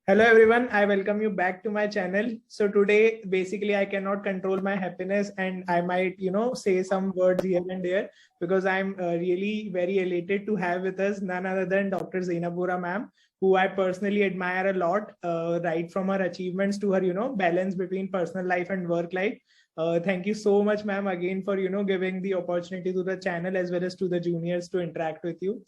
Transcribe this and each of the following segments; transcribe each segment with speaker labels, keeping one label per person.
Speaker 1: Hello everyone, I welcome you back to my channel. So today, basically, I cannot control my happiness and I might, say some words here and there because I'm really very elated to have with us none other than Dr. Zainab Vora Ma'am, who I personally admire a lot, right from her achievements to her, balance between personal life and work life. Thank you so much, ma'am, again for, giving the opportunity to the channel as well as to the juniors to interact with you.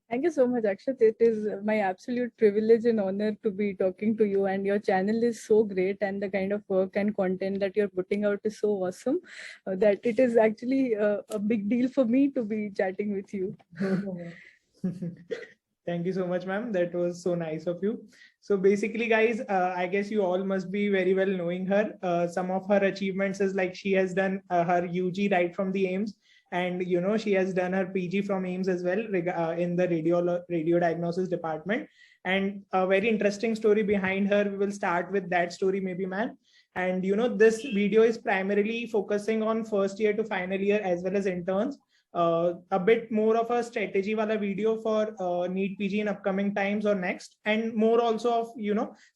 Speaker 2: Thank you so much, Akshat. It is my absolute privilege and honor to be talking to you, and your channel is so great, and the kind of work and content that you're putting out is so awesome that it is actually a big deal for me to be chatting with you.
Speaker 1: Thank you so much, ma'am. That was so nice of you. So basically, guys, I guess you all must be very well knowing her. Some of her achievements is like she has done her UG right from the AIMS, and she has done her PG from AIMS as well in the radio diagnosis department. And a very interesting story behind her. We will start with that story, maybe, ma'am. And this video is primarily focusing on first year to final year as well as interns. A bit more of a strategy wala video for NEET PG in upcoming times or next, and more also of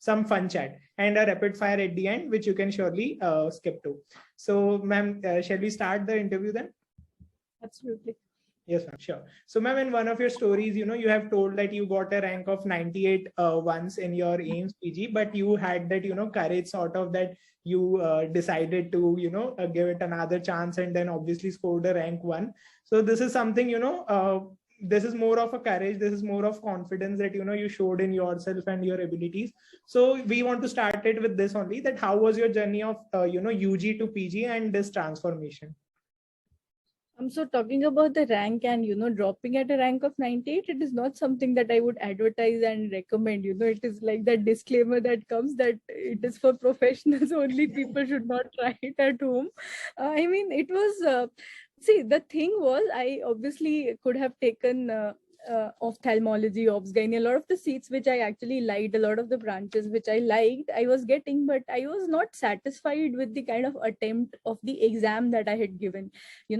Speaker 1: some fun chat and a rapid fire at the end, which you can surely skip to. So, ma'am, shall we start the interview then?
Speaker 2: Absolutely.
Speaker 1: Yes, ma'am, sure. So, ma'am, in one of your stories, you have told that you got a rank of 98 once in your AIMS PG, but you had that, courage sort of that you decided to, give it another chance and then obviously scored a rank 1. So this is something, this is more of a courage. This is more of confidence that, you showed in yourself and your abilities. So we want to start it with this only, that how was your journey of, UG to PG and this transformation?
Speaker 2: So talking about the rank and dropping at a rank of 98, it is not something that I would advertise and recommend. It is like that disclaimer that comes that it is for professionals only. People should not try it at home. I mean, it was see, the thing was, I obviously could have taken ophthalmology, obs gynae, a lot of the seats which I actually liked, a lot of the branches which I liked, I was getting, but I was not satisfied with the kind of attempt of the exam that I had given.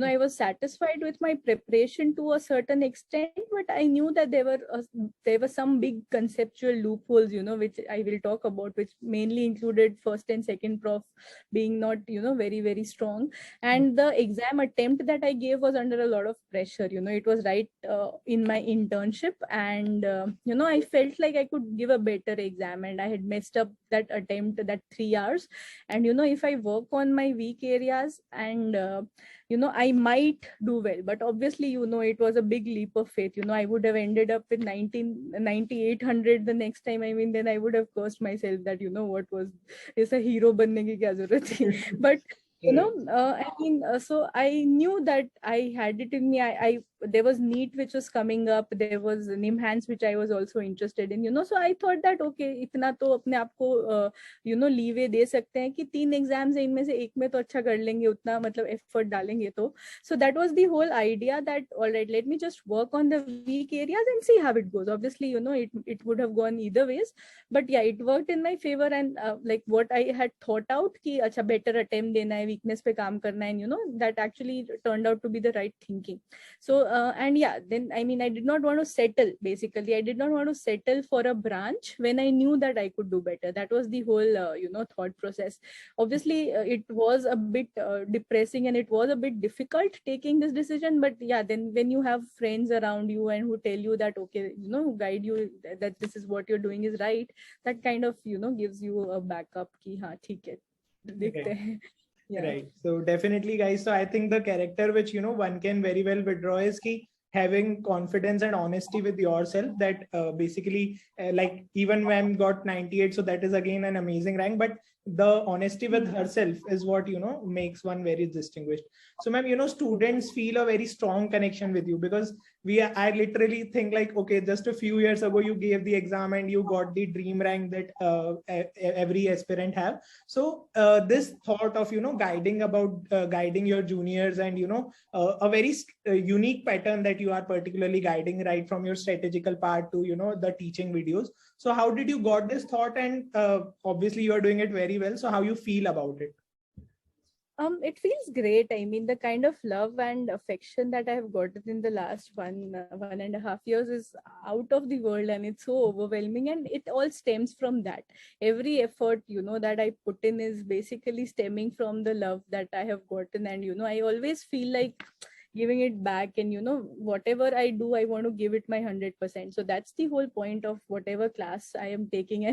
Speaker 2: I was satisfied with my preparation to a certain extent, but I knew that there were some big conceptual loopholes, which I will talk about, which mainly included first and second prof being not, very, very strong. And the exam attempt that I gave was under a lot of pressure. It was right in my internship, and I felt like I could give a better exam, and I had messed up that attempt, that 3 hours. And if I work on my weak areas, and I might do well, but obviously it was a big leap of faith. I would have ended up with 9800 the next time. I mean, then I would have cursed myself that what was is a hero banne ki kya zarurat thi. But so I knew that I had it in me. There was NEET which was coming up. There was NIMHANS which I was also interested in. So I thought that okay, इतना तो अपने आप को leeway दे सकते हैं कि 3 exams है, इनमें से एक में तो अच्छा कर लेंगे, उतना मतलब एफर्ट डालेंगे तो. So that was the whole idea, that all right, let me just work on the weak areas and see how it goes. Obviously, it would have gone either ways, but yeah, it worked in my favor. And like what I had thought out कि अच्छा better attempt देना है, weakness पे काम करना है, that actually turned out to be the right thinking. So and yeah, then I mean, I did not want to settle. Basically, I did not want to settle for a branch when I knew that I could do better. That was the whole thought process. Obviously, it was a bit depressing, and it was a bit difficult taking this decision. But yeah, then when you have friends around you and who tell you that okay, who guide you that this is what you're doing is right, that kind of gives you a backup ki हाँ ठीक है देखते हैं.
Speaker 1: Yeah. Right. So definitely, guys. So I think the character which one can very well withdraw is ki having confidence and honesty with yourself. That basically, like even when got 98, so that is again an amazing rank. But the honesty with herself is what makes one very distinguished. So, ma'am, students feel a very strong connection with you because I literally think like, okay, just a few years ago you gave the exam and you got the dream rank that every aspirant have. So this thought of guiding your juniors and a very unique pattern that you are particularly guiding right from your strategical part to the teaching videos. So how did you got this thought? And obviously you are doing it very well. So how you feel about it?
Speaker 2: It feels great. I mean, the kind of love and affection that I have gotten in the last 1.5 years is out of the world, and it's so overwhelming. And it all stems from that. Every effort, that I put in is basically stemming from the love that I have gotten. And, I always feel like giving it back, and whatever I do, I want to give it my 100%. So that's the whole point of whatever class I am taking.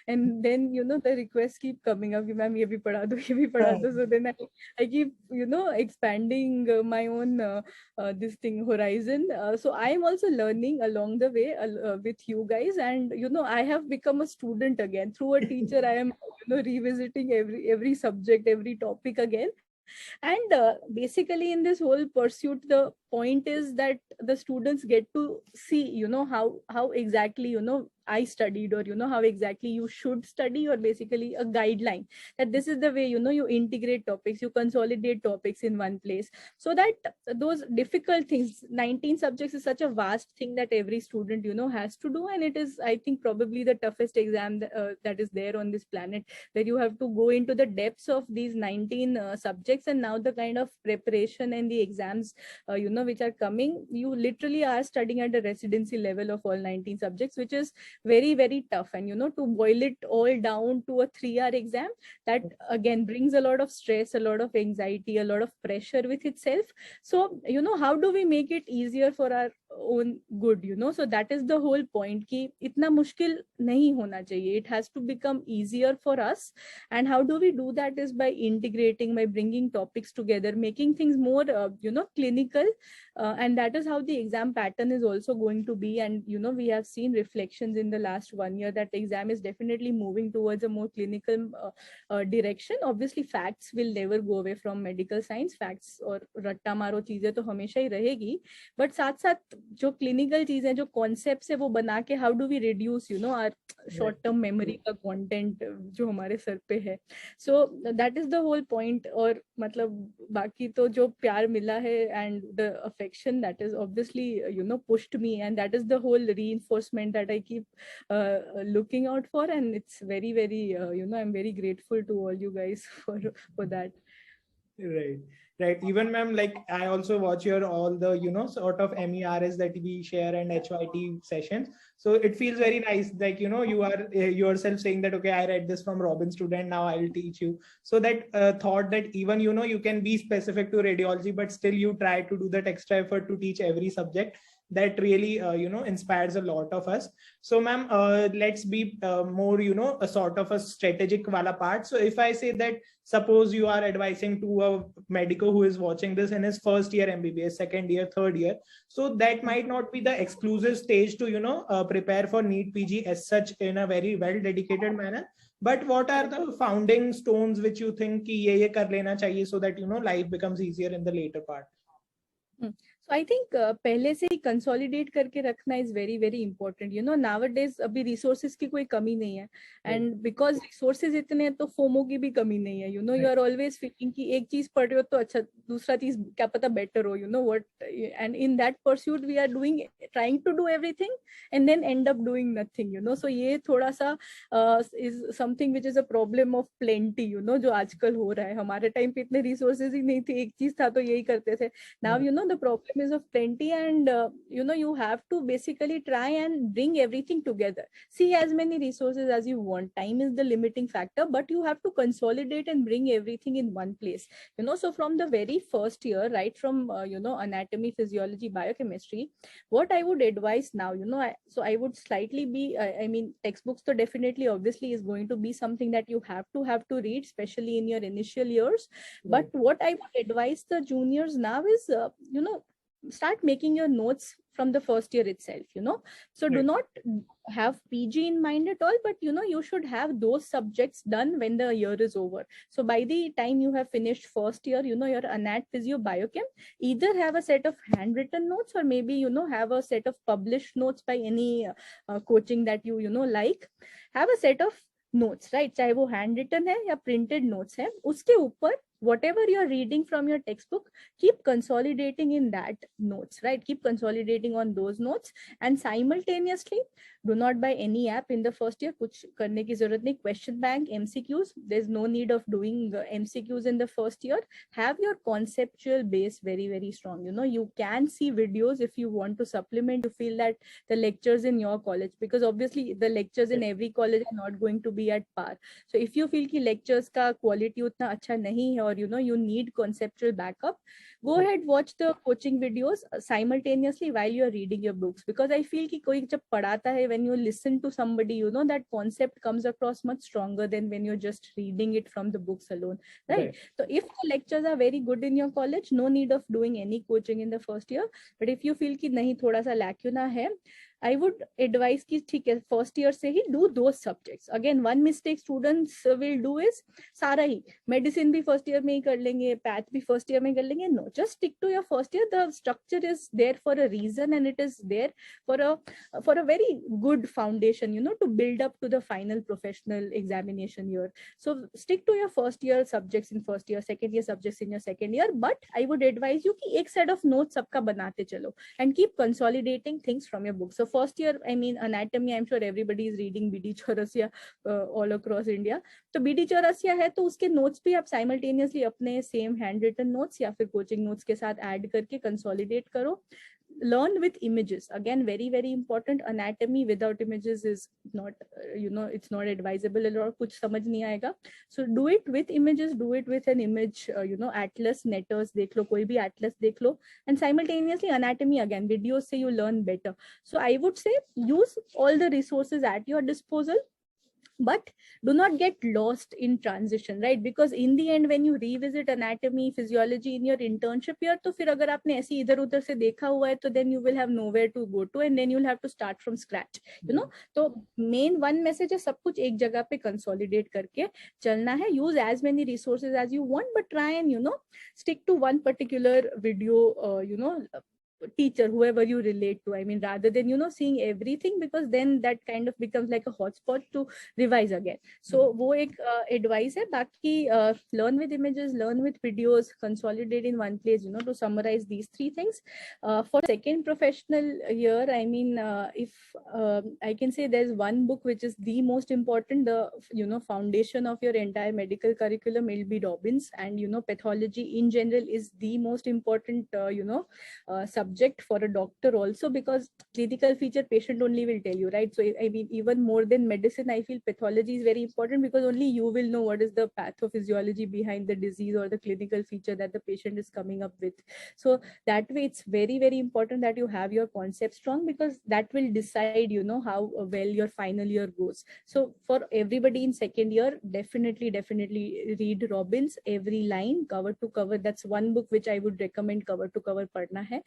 Speaker 2: And then the requests keep coming up, ma'am ye bhi padha do, ye bhi padha do. So then I keep expanding my own this thing horizon. So I am also learning along the way with you guys. And I have become a student again through a teacher. I am revisiting every subject, every topic again. And basically in this whole pursuit, the point is that the students get to see how exactly I studied, or how exactly you should study, or basically a guideline that this is the way you integrate topics, you consolidate topics in one place, so that those difficult things, 19 subjects is such a vast thing that every student has to do. And it is, I think, probably the toughest exam that is there on this planet, where you have to go into the depths of these 19 subjects. And now the kind of preparation and the exams which are coming, you literally are studying at the residency level of all 19 subjects, which is very, very tough. And to boil it all down to a 3-hour exam, that again brings a lot of stress, a lot of anxiety, a lot of pressure with itself. So how do we make it easier for our own good? So that is the whole point, ki itna mushkil nahi hona chahiye, it has to become easier for us. And how do we do that is by integrating, by bringing topics together, making things more clinical. And that is how the exam pattern is also going to be. And we have seen reflections in the last 1 year that the exam is definitely moving towards a more clinical direction. Obviously facts will never go away from medical science, facts और रट्टा मारो चीजें तो हमेशा ही रहेगी, but साथ साथ जो clinical चीजें, जो concepts है, वो बना के how do we reduce our short term memory का content जो हमारे सर पे है. So that is the whole point. और मतलब बाकी तो जो प्यार मिला है and the affection, that is obviously pushed me, and that is the whole reinforcement that I keep looking out for. And it's very, very I'm very grateful to all you guys for that.
Speaker 1: Right. Even ma'am, like I also watch your all the sort of MERS that we share and HYT sessions. So it feels very nice, like you are yourself saying that, okay, I read this from Robin student, now I'll teach you. So that thought that even you can be specific to radiology, but still you try to do that extra effort to teach every subject, that really inspires a lot of us. So ma'am, let's be more a sort of a strategic wala part. So if I say that, suppose you are advising to a medico who is watching this in his first year MBBS, second year, third year, so that might not be the exclusive stage to prepare for NEET PG as such in a very well dedicated manner. But what are the founding stones which you think ki ye kar lena chahiye, so that life becomes easier in the later part?
Speaker 2: So I think पहले से ही consolidate करके रखना is very, very important. Nowadays अभी resources की कोई कमी नहीं है, and because resources इतने हैं तो FOMO की भी कमी नहीं है. You are always feeling कि एक चीज पढ़ रहे हो तो अच्छा दूसरा चीज क्या पता better हो. What, and in that pursuit we are trying to do everything and then end up doing nothing. So ये थोड़ा सा is something which is a problem of plenty. जो आजकल हो रहा है. हमारे time पे इतने resources ही नहीं थे, एक चीज था तो यही करते थे. Now the problem is of plenty, and you have to basically try and bring everything together. See as many resources as you want. Time is the limiting factor, but you have to consolidate and bring everything in one place. So from the very first year, right from anatomy, physiology, biochemistry, what I would advise now, I would slightly be I mean textbooks so definitely obviously is going to be something that you have to read, especially in your initial years. But what I would advise the juniors now is start making your notes from the first year itself. So do not have PG in mind at all, but you should have those subjects done when the year is over. So by the time you have finished first year, your anat, physio, biochem, either have a set of handwritten notes, or maybe have a set of published notes by any coaching that you like. Have a set of notes, right? चाहे वो handwritten है या printed notes है, उसके ऊपर whatever you're reading from your textbook, keep consolidating in that notes, right? Keep consolidating on those notes, and simultaneously Do not buy any app in the first year. कुछ करने की जरूरत नहीं. Question bank, MCQs. There's no need of doing MCQs in the first year. Have your conceptual base very, very strong. You know, you can see videos if you want to supplement. You feel that the lectures in your college, because obviously the lectures in every college are not going to be at par. So if you feel कि lectures का quality उतना अच्छा नहीं है, or you know you need conceptual backup, go ahead, watch the coaching videos simultaneously while you are reading your books. Because I feel कि कोई जब पढ़ाता है, when you listen to somebody, you know, that concept comes across much stronger than when you're just reading it from the books alone, right? So if the lectures are very good in your college, no need of doing any coaching in the first year. But if you feel कि नहीं, थोड़ा सा lacuna है, I would advise कि ठीक है, first year से ही do those subjects. Again, one mistake students will do is सारा ही medicine भी first year में ही कर लेंगे, path भी first year में कर लेंगे. No, just stick to your first year. The structure is there for a reason, and it is there for a very good foundation, you know, to build up to the final professional examination year. So stick to your first year subjects in first year, second year subjects in your second year. But I would advise you कि एक set of notes सबका बनाते चलो, and keep consolidating things from your book. So first year, I mean, anatomy, I'm sure everybody is reading BD Chaurasiya all across India. तो BD Chaurasiya है, तो उसके notes भी आप simultaneously अपने same handwritten notes या फिर coaching notes के साथ add करके consolidate करो. Learn with images. Again, very, very important. Anatomy without images is not, you know, it's not advisable. और कुछ समझ नहीं आएगा. So do it with images. Do it with an image, you know, atlas, netters देख लो, कोई भी atlas देख लो. And simultaneously anatomy, again, videos से you learn better. So I would say use all the resources at your disposal. But do not get lost in transition, right? Because in the end, when you revisit anatomy, physiology in your internship year, तो फिर अगर आपने ऐसे इधर उधर से देखा हुआ है, तो then you will have nowhere to go to, and then you'll have to start from scratch, you know. तो main one message है, सब कुछ एक जगह पे consolidate करके चलना है. Use as many resources as you want, but try and, you know, stick to one particular video, you know, teacher, whoever you relate to. I mean, rather than, you know, seeing everything, because then that kind of becomes like a hotspot to revise again. So वो एक advice है. बाकी learn with images, learn with videos, consolidate in one place, you know, to summarize these three things. For second professional year, I mean, if I can say there's one book which is the most important, the, you know, foundation of your entire medical curriculum, it'll be Robbins. And, you know, pathology in general is the most important, you know, subject for a doctor also, because clinical feature patient only will tell you, right? So I mean, even more than medicine, I feel pathology is very important, because only you will know what is the pathophysiology behind the disease or the clinical feature that the patient is coming up with. So that way it's very, very important that you have your concept strong, because that will decide, you know, how well your final year goes. So for everybody in second year, definitely read Robbins, every line cover to cover. That's one book which I would recommend cover to cover padna hai.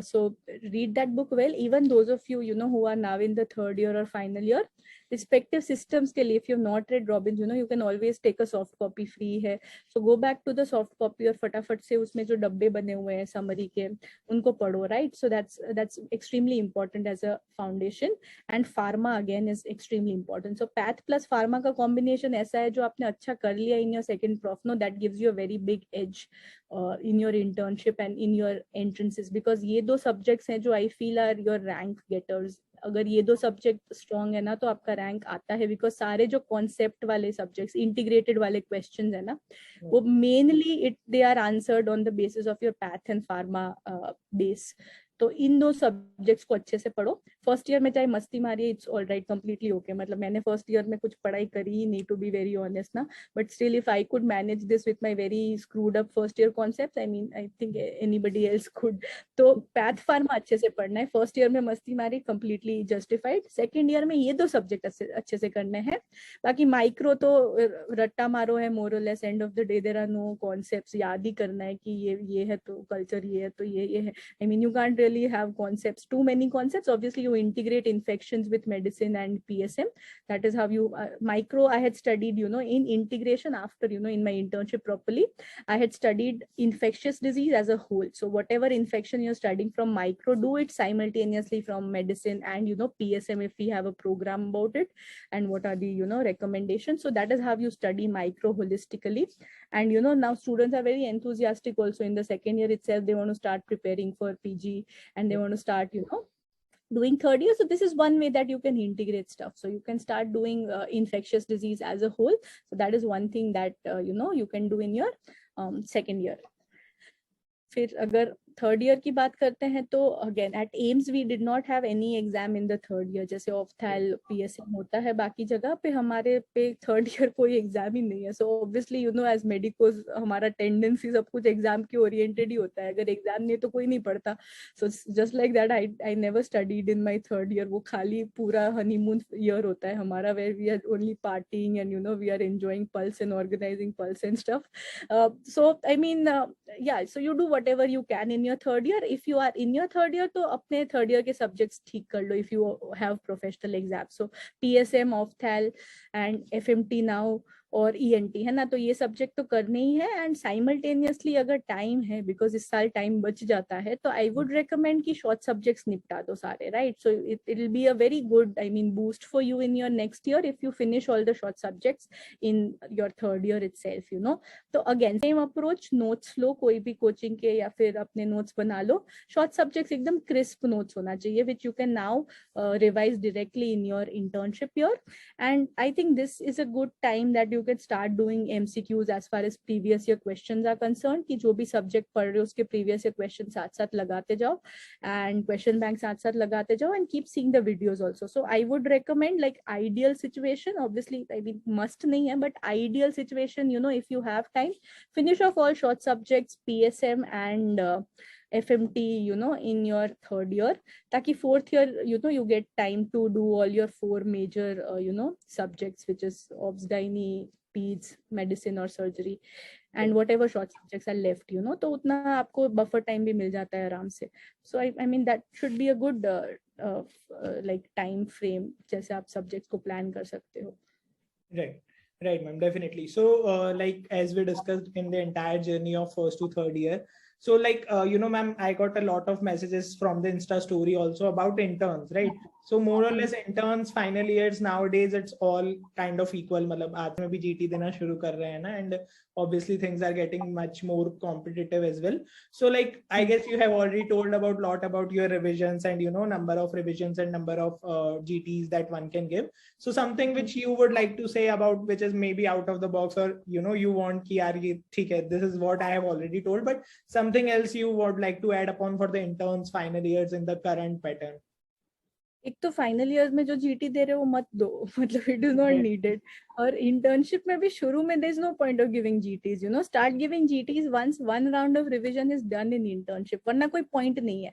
Speaker 2: So read that book well. Even those of you, you know, who are now in the third year or final year, respective systems के लिए, if you have not read Robbins, you know, you can always take a soft copy, free है. So go back to the soft copy और फटाफट से उसमें जो डब्बे बने हुए हैं summary के, उनको पढ़ो, right? So that's extremely important as a foundation. And pharma again is extremely important. So path plus pharma का combination ऐसा है जो आपने अच्छा कर लिया in your second prof, no, that gives you a very big edge in your internship and in your entrances, because ये दो subjects हैं जो I feel are your rank getters. अगर ये दो सब्जेक्ट स्ट्रॉन्ग है ना, तो आपका रैंक आता है, बिकॉज सारे जो कॉन्सेप्ट वाले सब्जेक्ट्स, इंटीग्रेटेड वाले क्वेश्चंस है ना, वो mainly they are answered on the basis of your path and pharma base. तो इन दो सब्जेक्ट्स को अच्छे से पढ़ो. फर्स्ट ईयर में चाहे मस्ती मारिए, it's all right, completely okay. मतलब मैंने फर्स्ट ईयर में कुछ पढ़ाई करी ही नहीं, टू बी वेरी ऑनेस्ट ना, but still if I could manage this with my very screwed up first year concepts, I mean I think anybody else could. तो path pharma अच्छे से पढ़ना है. फर्स्ट ईयर में मस्ती मारी, कंप्लीटली जस्टिफाइड. सेकेंड ईयर में ये दो सब्जेक्ट अच्छे से करने हैं. बाकी माइक्रो तो रट्टा मारो है, मोर और less. End of the day there are no concepts. याद ही करना है कि ये है तो कल्चर, ये है तो ये है. I mean you can't really have concepts, too many concepts. Obviously you integrate infections with medicine and PSM. That is how you micro I had studied, you know, in integration after, you know, in my internship properly I had studied infectious disease as a whole. So whatever infection you're studying from micro, do it simultaneously from medicine and, you know, PSM if we have a program about it, and what are the, you know, recommendations. So that is how you study micro holistically. And, you know, now students are very enthusiastic also in the second year itself. They want to start preparing for PG, and they want to start, you know, doing third year. So this is one way that you can integrate stuff. So you can start doing infectious disease as a whole. So that is one thing that you can do in your second year. फिर अगर third year की बात करते हैं तो again at AIIMS we did not have any exam in the third year, जैसे ophthal PSM होता है बाकी जगह पे, हमारे पे थर्ड ईयर कोई एग्जाम ही नहीं है. सो ऑब्वियसली एज मेडिकोज हमारा टेंडेंसी सब कुछ एग्जाम के ओरिएंटेड ही होता है. अगर एग्जाम नहीं तो कोई नहीं पढ़ता. So just like that I never studied in my third year. वो खाली पूरा हनीमून ईयर होता है हमारा, where we are only partying and we are enjoying pulse and organizing pulse and stuff. So I mean yeah, so you do whatever you can in your third year. If you are in your third year तो अपने third year के subjects ठीक कर लो if you have professional exams. So PSM, Ophthal and FMT now और ENT है ना, तो ये सब्जेक्ट तो करने ही है. एंड साइमल्टेनियसली अगर टाइम है, बिकॉज इस साल टाइम बच जाता है, तो आई वुड रिकमेंड कि शॉर्ट सब्जेक्ट्स निपटा दो सारे, right. So it will be a very good boost for you in your next year if you finish all the short subjects in your third year itself. तो again same approach, notes लो कोई भी coaching के या फिर अपने notes बना लो. Short subjects एकदम crisp notes होना चाहिए which you can now revise directly in your internship year. And I think this is a good time that you can start doing MCQs as far as previous year questions are concerned, कि जो भी subject पढ़ रहे हो उसके previous year questions साथ साथ लगाते जाओ and question bank साथ साथ लगाते जाओ and keep seeing the videos also. So I would recommend, like, ideal situation, obviously must नहीं है, but ideal situation, if you have time, finish off all short subjects, PSM and FMT, in your third year, ताकि fourth year, you get time to do all your 4 major, subjects, which is obs, gynae, peds, medicine or surgery, and whatever short subjects are left, तो उतना आपको buffer time भी मिल जाता है आराम से. So I mean that should be a good like time frame जैसे आप subjects को plan कर सकते हो.
Speaker 1: Right, ma'am, definitely. So like as we discussed in the entire journey of first to third year, so like ma'am, I got a lot of messages from the Insta story also about interns, right? So more or less interns, final years nowadays, it's all kind of equal. मतलब आज में भी GT देना शुरू कर रहे हैं ना, and obviously things are getting much more competitive as well. So like I guess you have already told about lot about your revisions and number of revisions and number of GTs that one can give. So something which you would like to say about, which is maybe out of the box, or you want कि यार ये ठीक है, this is what I have already told, but something else you would like to add upon for the interns final years in the current pattern.
Speaker 2: एक तो final year में जो GT दे रहे हो मत दो, मतलब इट इज नॉट नीडेड. और इंटर्नशिप में भी शुरू में there is no point of giving GTs. Start giving GTs once one round of revision is done in internship, वरना कोई पॉइंट नहीं है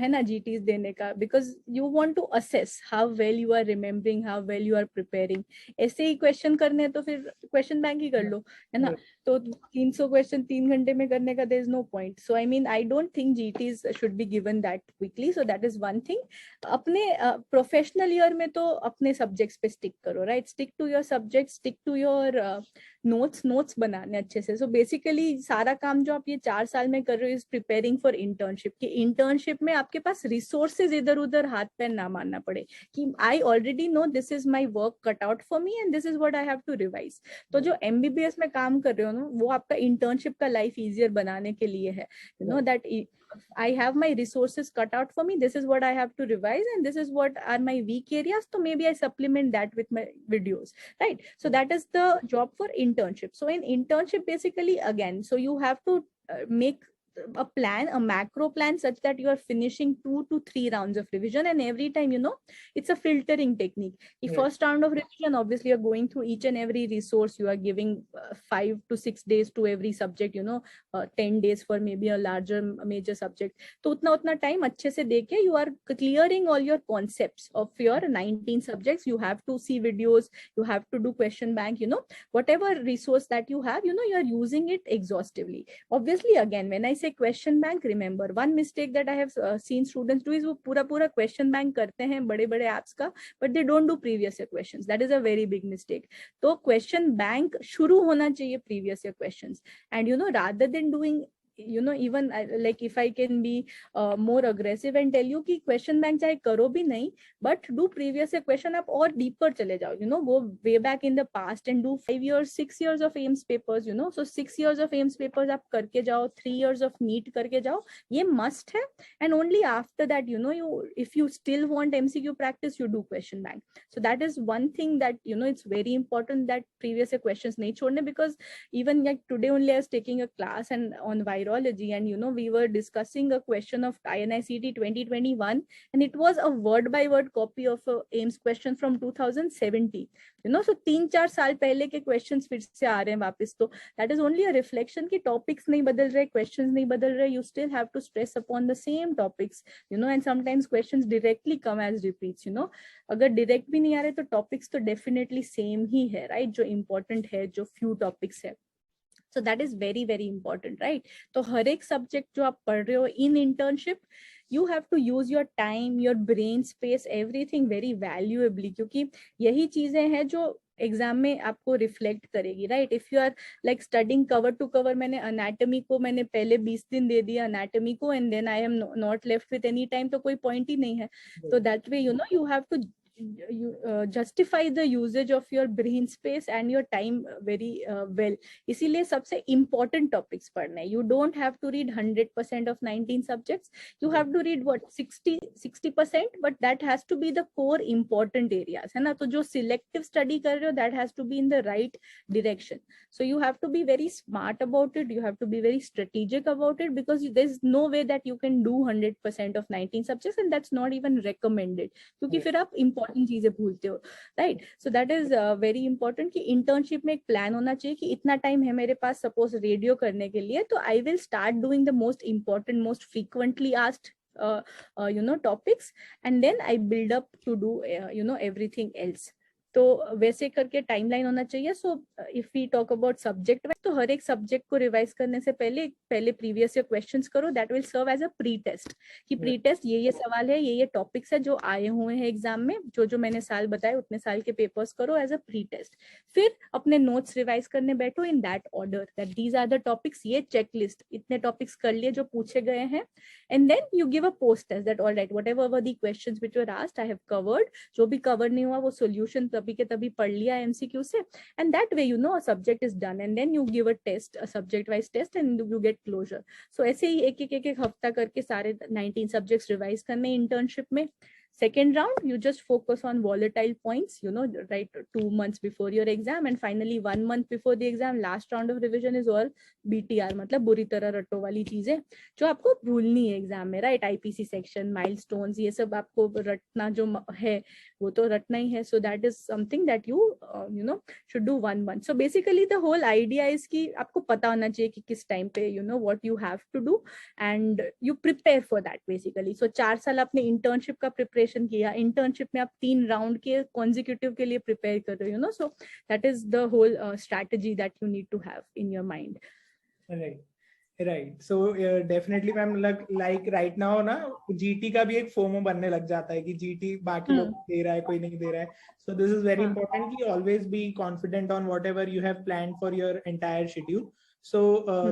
Speaker 2: है ना जीटीज देने का, because you want to assess how well you are remembering, how well you are preparing. ऐसे ही क्वेश्चन करने तो फिर क्वेश्चन बैंक ही कर लो, है ना. तो 300 क्वेश्चन 3 घंटे में करने का there is no point. So I mean I don't think GTs should be given that quickly. So that is one thing. अपने प्रोफेशनल ईयर में तो अपने सब्जेक्ट्स पे स्टिक करो, right. Stick to your subject, stick to your notes बनाने अच्छे से. So basically सारा काम जो आप ये 4 साल में कर रहे हो इज प्रिपेयरिंग फॉर इंटर्नशिप. कि इंटर्नशिप में आपके पास रिसोर्सेज इधर उधर हाथ पैर ना मारना पड़े, कि I already know this is my work cut out for me and this is what I have to revise. तो जो MBBS में काम कर रहे हो ना, वो आपका इंटर्नशिप का लाइफ इजियर बनाने के लिए है. That I have my resources cut out for me. This is what I have to revise, and this is what are my weak areas. So maybe I supplement that with my videos, right? So that is the job for internship. So in internship, basically, again, so you have to make a plan, a macro plan, such that you are finishing 2 to 3 rounds of revision, and every time it's a filtering technique. The first round of revision, obviously you're going through each and every resource. You are giving 5 to 6 days to every subject, 10 days for maybe a larger major subject. तो उतना time अच्छे से देके you are clearing all your concepts of your 19 subjects. You have to see videos, you have to do question bank, whatever resource that you have, you are using it exhaustively. Obviously, again, when I say question bank, remember one mistake that I have seen students do is वो पूरा question bank करते हैं बड़े apps का, but they don't do previous year questions. That is a very big mistake. तो question bank शुरू होना चाहिए previous year questions, and rather than doing even like if I can be more aggressive and tell you कि question bank चाहे करो भी नहीं, but do previous year question आप और deeper चले जाओ, go way back in the past and do 5 years 6 years of AIMS papers, so 6 years of AIMS papers आप करके जाओ, 3 years of NEET करके जाओ, ये must है. And only after that, if you still want MCQ practice, you do question bank. So that is one thing that it's very important that previous year questions नहीं छोड़ने, because even like today only I was taking a class and on virology, and we were discussing a question of INICT 2021, and it was a word by word copy of a AIMS question from 2070. So 3-4 साल पहले के questions फिर से आ रहे हैं वापस. तो that is only a reflection कि topics नहीं बदल रहे, questions नहीं बदल रहे, you still have to stress upon the same topics, and sometimes questions directly come as repeats. अगर direct भी नहीं आ रहे तो topics तो definitely same ही है, right? जो important है, जो few topics है. So that is very, very important, right? तो हर एक subject जो आप पढ़ रहे हो in internship, you have to use your time, your brain space, everything very valuably, क्योंकि यही चीजें हैं जो एग्जाम में आपको रिफ्लेक्ट करेगी, right? If you are like studying cover to cover, मैंने अनाटमी को मैंने पहले 20 दिन दे दिया अनाटमी को, and then I am not left with any time, तो कोई पॉइंट ही नहीं है. तो that way you have to justify the usage of your brain space and your time very well. इसीलिए सबसे important topics पढ़ना है. You don't have to read 100% of 19 subjects. You have to read what 60%, but that has to be the core important areas, है ना? तो जो selective study कर रहे हो, that has to be in the right direction. So you have to be very smart about it. You have to be very strategic about it, because there's no way that you can do 100% of 19 subjects, and that's not even recommended. क्योंकि फिर आप important चीजें भूलते हो, right? So that is very important कि internship में एक plan होना चाहिए कि इतना टाइम है मेरे पास सपोज रेडियो करने के लिए, तो I will start doing the most important, most frequently asked topics, and then I build up to do everything else. तो वैसे करके टाइमलाइन होना चाहिए. So if we talk about subject, तो हर एक सब्जेक्ट को रिवाइज करने से पहले प्रीवियस ईयर क्वेश्चंस करो. That will serve as a pre test कि प्री टेस्ट ये सवाल है, ये टॉपिक्स है जो आए हुए हैं एग्जाम में, जो मैंने साल बताए उतने साल के पेपर्स करो एज अ प्री टेस्ट. फिर अपने नोट्स रिवाइज करने बैठो in that order, that these are the topics, ये चेकलिस्ट, इतने टॉपिक्स कर लिए जो पूछे गए हैं, and then you give a post test that all right, whatever were the questions which were asked I have covered. जो भी कवर नहीं हुआ वो सॉल्यूशन तभी के तभी पढ़ लिया एमसीक्यू से, and that way a subject is done, and then you give a test, a subject wise test, and you get closure. So ऐसे ही एक हफ्ता करके सारे 19 subjects revise करने इंटर्नशिप में. Second round, you just focus on volatile points, right 2 months before your exam, and finally 1 month before the exam, last round of revision is all BTR, मतलब बुरी तरह रटो वाली चीजें जो आपको भूलनी है एग्जाम में, राइट? आईपीसी सेक्शन, माइलस्टोन्स, ये सब आपको रटना जो है वो तो रटना ही है. सो that is something that you should do 1 month. So basically the whole idea is कि आपको पता होना चाहिए कि किस टाइम पे what you have to do, and you prepare for that basically. So 4 साल आपने इंटर्नशिप का प्रिपरेशन किया, इंटर्नशिप में आप 3 राउंड के कॉन्जिक्यूटिव के लिए प्रिपेयर कर रहे हो, so that is the whole strategy that you need to have in your mind.
Speaker 1: Right. So definitely ma'am, like right now ना GT का भी एक फोमो बनने लग जाता है कि GT बाकी लोग दे रहा है, कोई नहीं दे रहा है. So this is very important कि always be confident on whatever you have planned for your entire schedule. So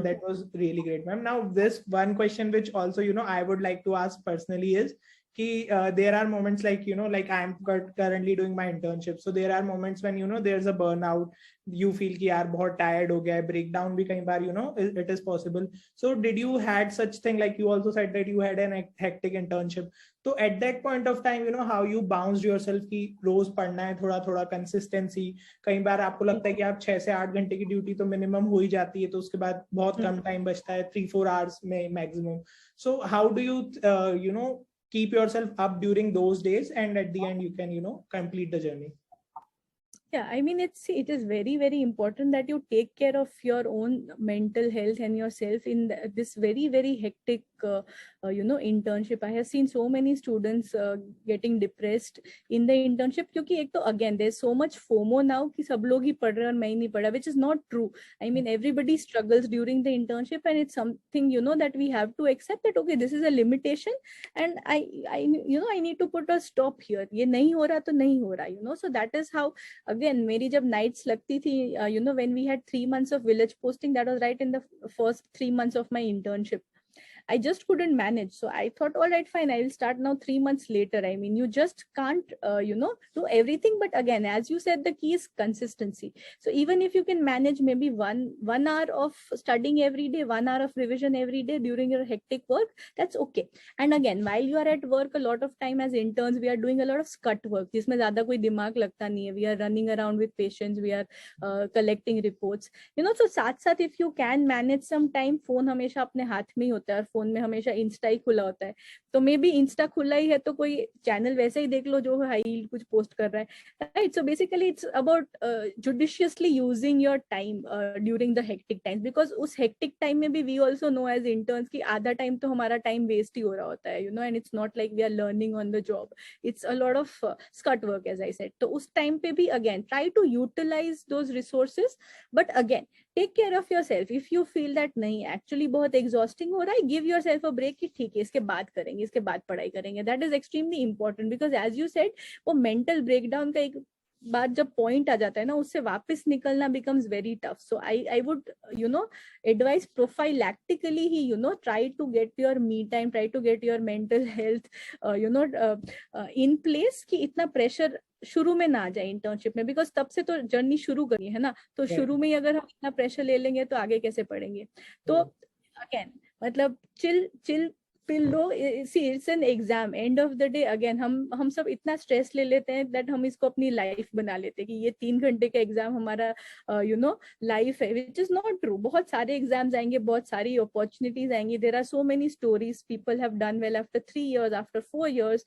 Speaker 1: that was really great, ma'am. Now this one question which also I would like to ask personally is कि there are moments like like I am currently doing my internship, so there are moments when there's a burnout, you feel कि यार बहुत tired हो गया है, breakdown भी कई बार it is possible. So did you had such thing, like you also said that you had an hectic internship, so at that point of time how you bounced yourself कि रोज पढ़ना है, थोड़ा थोड़ा consistency. कई बार आपको लगता है कि आप 6 से 8 घंटे की ड्यूटी तो मिनिमम हो ही जाती है, तो उसके बाद बहुत कम टाइम बचता है, 3-4 hours में maximum. So how do you keep yourself up during those days, and at the end you can complete the journey?
Speaker 2: Yeah, I mean, it is very, very important that you take care of your own mental health and yourself in this very, very hectic internship. I have seen so many students getting depressed in the internship, क्योंकि एक तो again there's so much FOMO now कि सब लोग ही पढ़ रहे हैं और मैं ही नहीं पढ़ा, which is not true. I mean, everybody struggles during the internship, and it's something that we have to accept that okay, this is a limitation, and I need to put a stop here. ये नहीं हो रहा तो नहीं हो रहा, so that is how again मेरी जब nights लगती थी, when we had 3 months of village posting, that was right in the first 3 months of my internship. I just couldn't manage. So I thought, all right, fine, I will start now 3 months later. I mean, you just can't, do everything. But again, as you said, the key is consistency. So even if you can manage maybe one hour of studying every day, 1 hour of revision every day during your hectic work, that's okay. And again, while you are at work, a lot of time as interns, we are doing a lot of scut work. जिसमें ज़्यादा कोई दिमाग लगता नहीं है. We are running around with patients. We are collecting reports. So साथ साथ if you can manage some time, phone हमेशा अपने हाथ में ही होता है और फोन में हमेशा इंस्टा ही खुला होता है. तो मे बी इंस्टा खुला ही है तो कोई चैनल वैसे ही देख लो जो हाई कुछ पोस्ट कर रहा है, right. So basically it's about judiciously using your time during the hectic time, because उस हेक्टिक टाइम में भी we also know as interns की आधा टाइम तो हमारा टाइम वेस्ट ही हो रहा होता है, and it's not like we are learning on the job. It's a lot of scut work as I said. तो उस टाइम पे भी again try to utilize those resources, but again take care of your self. If you feel that नहीं actually बहुत exhausting हो रहा है, give your self a break कि ठीक है इसके बाद करेंगे, इसके बाद पढ़ाई करेंगे. That is extremely important, because as you said वो मेंटल ब्रेकडाउन का एक बार जब पॉइंट आ जाता है ना, उससे वापस निकलना becomes very tough. So I would advise prophylactically he try to get your me time, try to get your mental health in place कि इतना प्रेशर शुरू में ना आ जाए इंटर्नशिप में, बिकॉज तब से तो जर्नी शुरू करनी है ना. तो शुरू में ही अगर हम इतना प्रेशर ले लेंगे तो आगे कैसे पढ़ेंगे. तो अगेन मतलब chill pill low. See it's an exam, and of the day again हम सब इतना स्ट्रेस ले लेते हैं दैट हम इसको अपनी लाइफ बना लेते हैं कि ये 3 घंटे का एग्जाम हमारा लाइफ है, विच इज नॉट ट्रू. बहुत सारे एग्जाम्स आएंगे, बहुत सारी अपॉर्चुनिटीज आएंगी. There are so many stories, people have done well after 3 years, after 4 years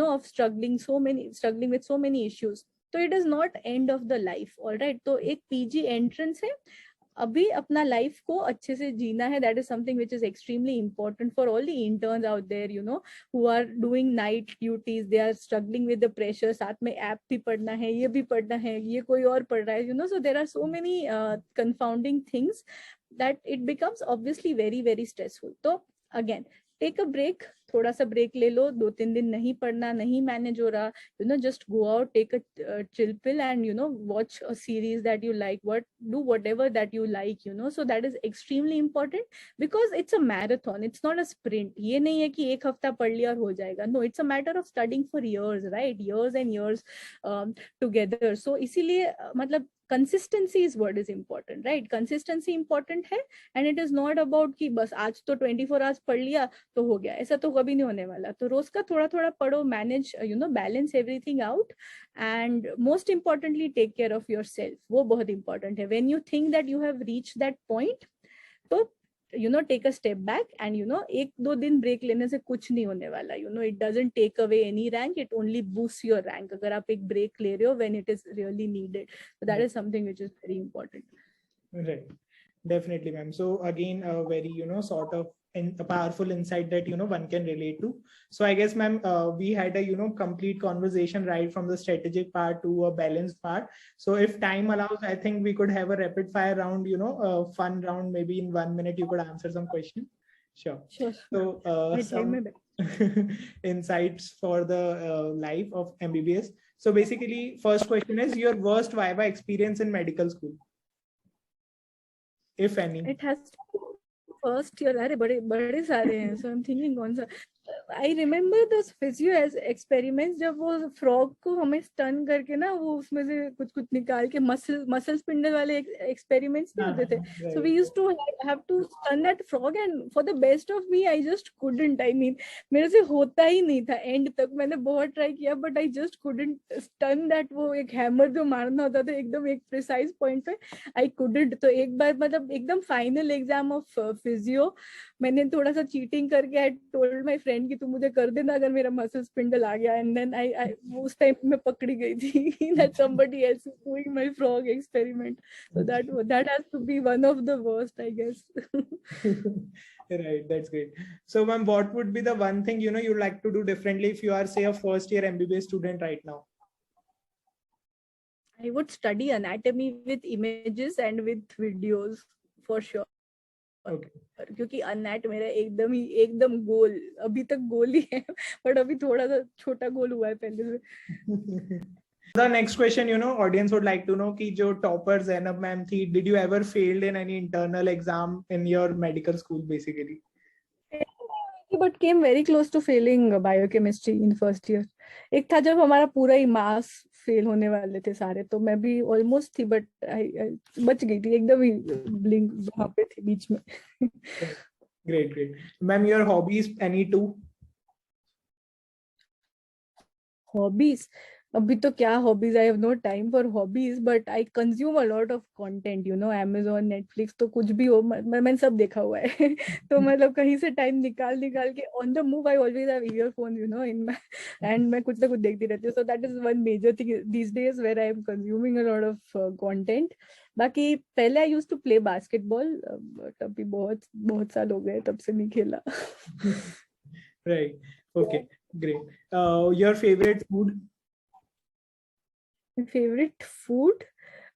Speaker 2: of struggling with so many issues. तो it is not end of the life. Alright, तो एक PG entrance है, अभी अपना लाइफ को अच्छे से जीना है. That is something which is extremely important for all the interns out there, who are doing night duties. They are struggling with the pressure. साथ में ऐप भी पढ़ना है, ये भी पढ़ना है, ये कोई और पढ़ रहा है, so there are so many confounding things that it becomes obviously very very stressful. तो अगेन टेक अ ब्रेक, थोड़ा सा ब्रेक ले लो. 2-3 दिन नहीं पढ़ना, नहीं मैनेज हो रहा, just go out, take a chill pill and watch a series that you like, do whatever that you like, so that is extremely important, because it's a marathon, it's not a sprint. ये नहीं है कि एक हफ्ता पढ़ लिया और हो जाएगा. No, it's a matter of studying for years, right? Years and years together. So इसीलिए मतलब consistency is what is important, right? Consistency important है, and it is not about कि बस आज तो 24 hours पढ़ लिया तो हो गया. ऐसा तो कभी नहीं होने वाला. तो रोज का थोड़ा थोड़ा पढ़ो, manage balance everything out, and most importantly take care of your self. वो बहुत इंपॉर्टेंट है. When you think that you have reach that point, तो take a step back and 1-2 दिन ब्रेक लेने से कुछ नहीं होने वाला. It doesn't take away any rank, it only boosts your rank अगर आप एक ब्रेक ले रहे हो when it is really needed. So that is something which is very important.
Speaker 1: Right, definitely, ma'am. So again, a very sort of a powerful insight that one can relate to. So I guess, ma'am, we had a complete conversation right from the strategic part to a balanced part. So if time allows, I think we could have a rapid fire round, a fun round. Maybe in 1 minute you could answer some questions. Sure. So some insights for the life of MBBS. So basically, first question is your worst viva experience in medical school, if any.
Speaker 2: It has to first year. अरे बड़े सारे हैं. So I'm thinking कौन सा. I remember those physio as experiments, जब वो frog को हमें stun करके ना वो उसमें से कुछ निकाल के muscle spindle वाले experiments नहीं होते थे. So we used to have to stun that frog, and for the best of me, I just couldn't. I mean, मेरे से होता ही नहीं था end तक. मैंने बहुत try किया, but I just couldn't stun that. वो एक hammer जो मारना होता था एकदम एक precise point पे, I couldn't. तो एक बार मतलब एकदम final exam of physio, मैंने थोड़ा सा चीटिंग करके I told my friend कि तू मुझे कर देना अगर मेरा मसल स्पिंडल आ गया, and then I उस टाइम मैं पकड़ी गई थी that somebody else is doing my frog experiment. So that has to be one of the worst, I guess.
Speaker 1: Right, that's great. So ma'am, what would be the one thing you'd like to do differently if you are, say, a first year MBBS student right now?
Speaker 2: I would study anatomy with images and with videos for sure.
Speaker 1: Okay.
Speaker 2: क्योंकि अनैट मेरा एकदम गोल, अभी तक गोल ही है, but अभी थोड़ा सा छोटा गोल हुआ है पहले से.
Speaker 1: The next question, audience would like to know कि जो topper Zainab ma'am थी, did you ever failed in any internal exam in your medical school basically?
Speaker 2: But came very close to failing biochemistry in first year. एक था जब हमारा पूरा ही मास fail होने वाले थे सारे, तो मैं भी ऑलमोस्ट थी, बट बच गई थी एकदम ही, ब्लिंक वहां पे थी बीच में.
Speaker 1: Great. Ma'am, your hobbies, any two?
Speaker 2: Hobbies. अभी तो क्या hobbies, I have no time for hobbies, but I consume a lot of content, Amazon, Netflix, तो कुछ भी हो मैंने सब देखा हुआ है. तो मतलब कहीं से टाइम निकाल के on the move I always have earphones, in my, and मैं कुछ ना कुछ देखती रहती हूँ. So that is one major thing these days where I am consuming a lot of content. बाकी पहले I used to play basketball, but अभी बहुत साल हो गए, तब से नहीं खेला.
Speaker 1: Right. Okay. Great. Your favorite food?
Speaker 2: My favorite food?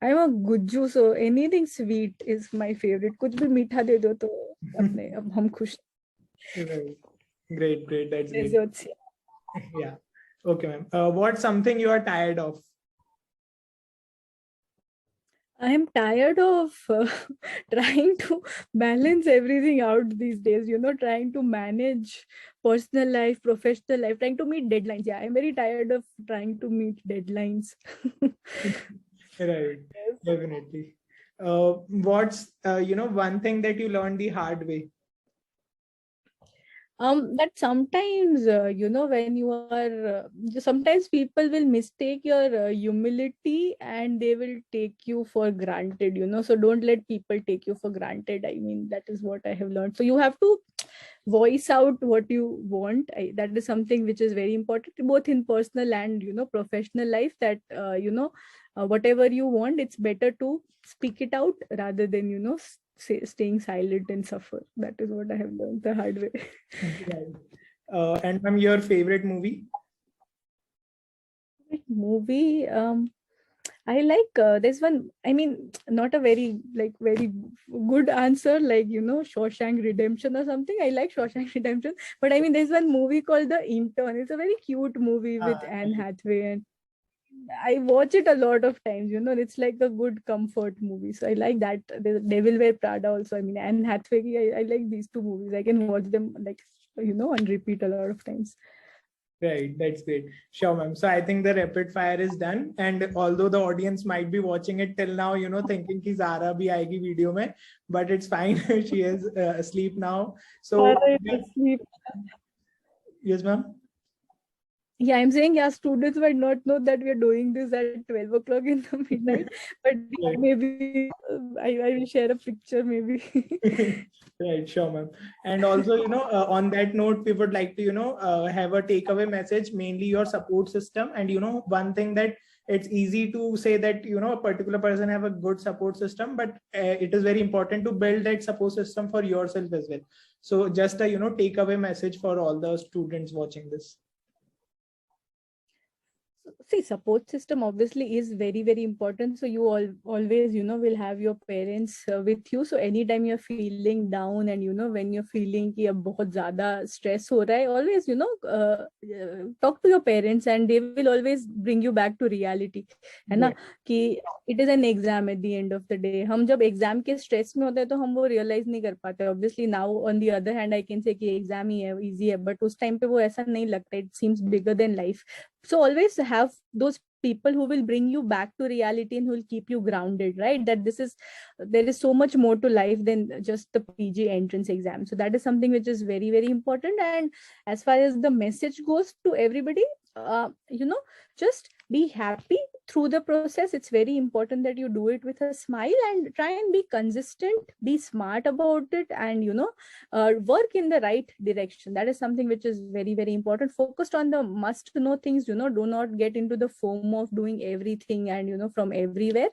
Speaker 2: I'm a gujju, so anything sweet is my favorite. कुछ भी मीठा दे दो तो अपने अब हम खुश.
Speaker 1: Right. Great. That's great. Yeah. Okay, ma'am. What's something you are tired of?
Speaker 2: I am tired of trying to balance everything out these days, trying to manage personal life, professional life, trying to meet deadlines. Yeah, I'm very tired of trying to meet deadlines.
Speaker 1: Right, yes. Definitely. What's, one thing that you learned the hard way?
Speaker 2: That sometimes, when you are, sometimes people will mistake your humility and they will take you for granted, so don't let people take you for granted. I mean, that is what I have learned. So you have to voice out what you want. That is something which is very important, both in personal and, professional life, that, whatever you want, it's better to speak it out rather than, staying silent and suffer. That is what I have learned the hard way.
Speaker 1: Right. And ma'am, your favorite movie?
Speaker 2: Movie, I like there's one, I mean, not a very good answer, Shawshank Redemption or something. I like Shawshank Redemption, but I mean, there's one movie called The Intern. It's a very cute movie with Anne Hathaway, and I watch it a lot of times. It's like a good comfort movie. So I like that. The Devil Wear Prada also. I mean, Anne Hathaway. I like these two movies. I can watch them on repeat a lot of times.
Speaker 1: Right, that's great. Sure, ma'am. So I think the rapid fire is done. And although the audience might be watching it till now, thinking ki Zara bhi aayegi video mein, but it's fine. She is asleep now. So yes, ma'am.
Speaker 2: Yeah, I'm saying, students might not know that we are doing this at 12 o'clock in the midnight, but yeah, maybe I will share a picture, maybe.
Speaker 1: Right, sure, ma'am. And also, on that note, we would like to, have a takeaway message, mainly your support system. And, one thing that it's easy to say that, a particular person have a good support system, but it is very important to build that support system for yourself as well. So just a, takeaway message for all the students watching this.
Speaker 2: See, support system obviously is very, very important. So you always, will have your parents with you. So anytime you're feeling down and, when you're feeling कि अब बहुत ज़्यादा stress हो रहा है, always, talk to your parents and they will always bring you back to reality. है ना? कि it is an exam at the end of the day. हम जब exam के stress में होते हैं तो हम वो realize नहीं कर पाते. Obviously now on the other hand, I can say कि exam ही है, easy है, but उस time पे वो ऐसा नहीं लगता. It seems bigger than life. So always have those people who will bring you back to reality and who will keep you grounded, right? That there is so much more to life than just the PG entrance exam. So that is something which is very, very important. And as far as the message goes to everybody, just be happy through the process. It's very important that you do it with a smile and try and be consistent, be smart about it, and work in the right direction. That is something which is very, very important. Focused on the must know things, do not get into the FOMO of doing everything and from everywhere.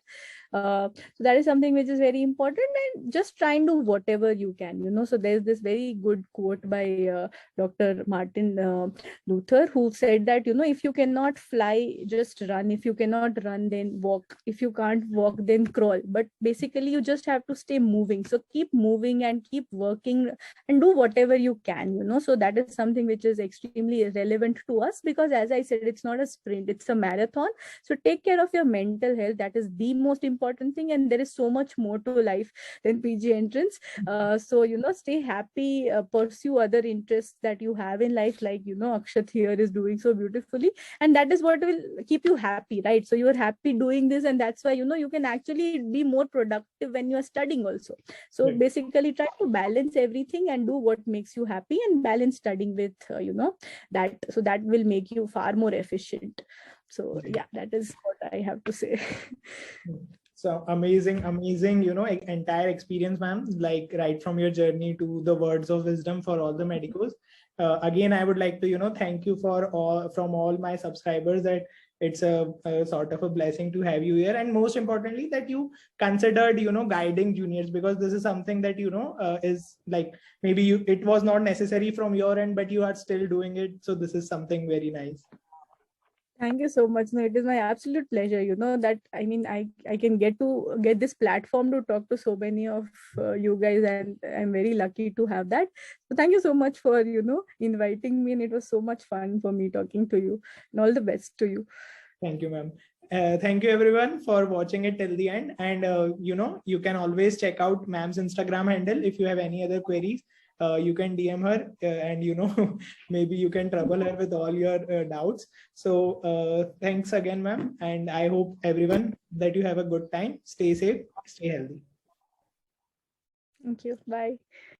Speaker 2: So that is something which is very important, and just try and do whatever you can, So there's this very good quote by Dr. Martin Luther, who said that, if you cannot fly, just run. If you cannot run, then walk. If you can't walk, then crawl. But basically, you just have to stay moving. So keep moving and keep working and do whatever you can, So that is something which is extremely relevant to us, because as I said, it's not a sprint, it's a marathon. So take care of your mental health. That is the most important thing. And there is so much more to life than PG entrance. So, stay happy, pursue other interests that you have in life, like, Akshat here is doing so beautifully. And that is what will keep you happy, right? So you are happy doing this. And that's why, you can actually be more productive when you are studying also. So
Speaker 1: Right.
Speaker 2: basically try to balance everything and do what makes you happy, and balance studying with, that. So that will make you far more efficient. So yeah, that is what I have to say.
Speaker 1: So amazing, entire experience, ma'am, like right from your journey to the words of wisdom for all the medicos. Again, I would like to, thank you from all my subscribers, that it's a sort of a blessing to have you here. And most importantly, that you considered, guiding juniors, because this is something that, is like, maybe it was not necessary from your end, but you are still doing it. So this is something very nice.
Speaker 2: Thank you so much. No, it is my absolute pleasure. That I can get this platform to talk to so many of you guys, and I'm very lucky to have that. So thank you so much for inviting me, and it was so much fun for me talking to you. And all the best to you.
Speaker 1: Thank you, ma'am. Thank you everyone for watching it till the end. And you can always check out ma'am's Instagram handle if you have any other queries. You can DM her, and maybe you can trouble her with all your doubts. So thanks again, ma'am, and I hope everyone that you have a good time. Stay safe, stay healthy.
Speaker 2: Thank you. Bye.